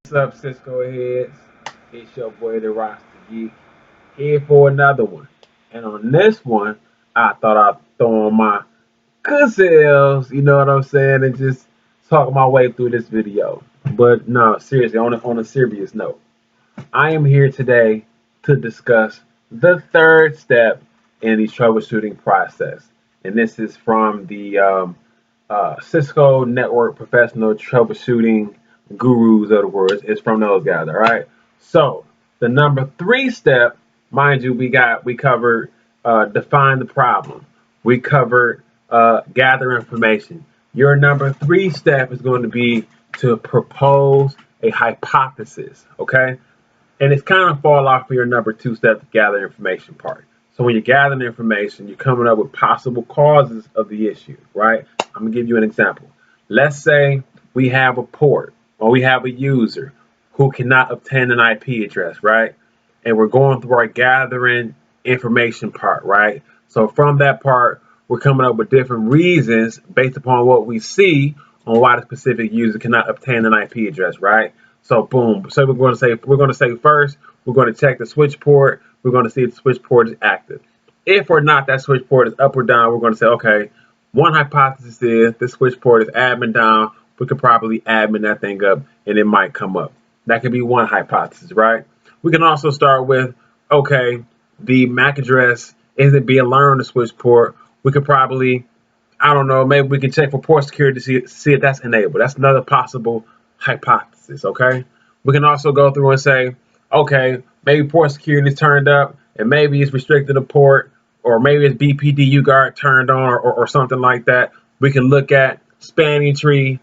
What's up, Cisco heads? It's your boy, the Rasta Geek, here for another one. And on this one, I thought I'd throw on my good selves, you know what I'm saying, and just talk my way through this video. But no, seriously, on a serious note, I am here today to discuss the third step in the troubleshooting process. And this is from the Cisco Network Professional Troubleshooting Gurus of the words. It's from those guys, all right? So the number three step, mind you, we covered define the problem. We covered gather information. Your number three step is going to be to propose a hypothesis, okay? And it's kind of fall off for your number two step, to gather information part. So when you're gathering information, you're coming up with possible causes of the issue, right? I'm gonna give you an example. Let's say we have a port or we have a user who cannot obtain an IP address, right? And we're going through our gathering information part, right? So from that part, we're coming up with different reasons based upon what we see on why the specific user cannot obtain an IP address, right? So boom. So we're going to say first, we're going to check the switch port. We're going to see if the switch port is active. If or not that switch port is up or down, we're going to say, okay, one hypothesis is this switch port is admin down. We could probably admin that thing up and it might come up. That could be one hypothesis, right? We can also start with, okay, the MAC address isn't being learned on the switch port. We could probably, I don't know, maybe we can check for port security to see if that's enabled. That's another possible hypothesis, okay? We can also go through and say, okay, maybe port security is turned up and maybe it's restricted to port, or maybe it's BPDU guard turned on, or something like that. We can look at spanning tree,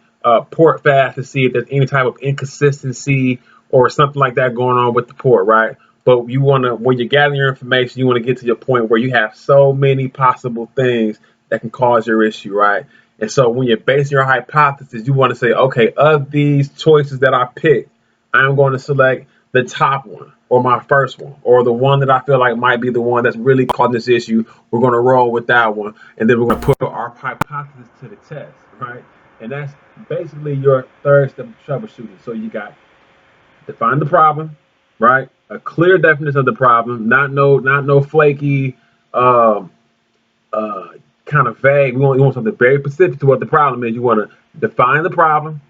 port fast to see if there's any type of inconsistency or something like that going on with the port, right? But you want to, when you're gathering your information, you want to get to your point where you have so many possible things that can cause your issue, right? And so when you're basing your hypothesis, you want to say, okay, of these choices that I picked, I'm going to select the top one or my first one or the one that I feel like might be the one that's really causing this issue. We're going to roll with that one. And then we're going to put our hypothesis to the test, right? And that's basically your third step of troubleshooting. So you got define the problem, right? A clear definition of the problem, not no flaky, um, uh, kind of vague. We want something very specific to what the problem is. You want to define the problem,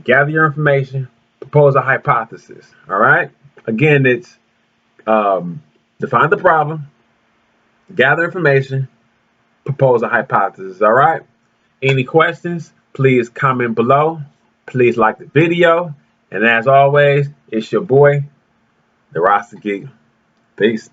gather your information, propose a hypothesis. All right. Again, it's define the problem, gather information, propose a hypothesis. All right. Any questions? Please comment below. Please like the video. And as always, it's your boy, the Rasta Geek. Peace.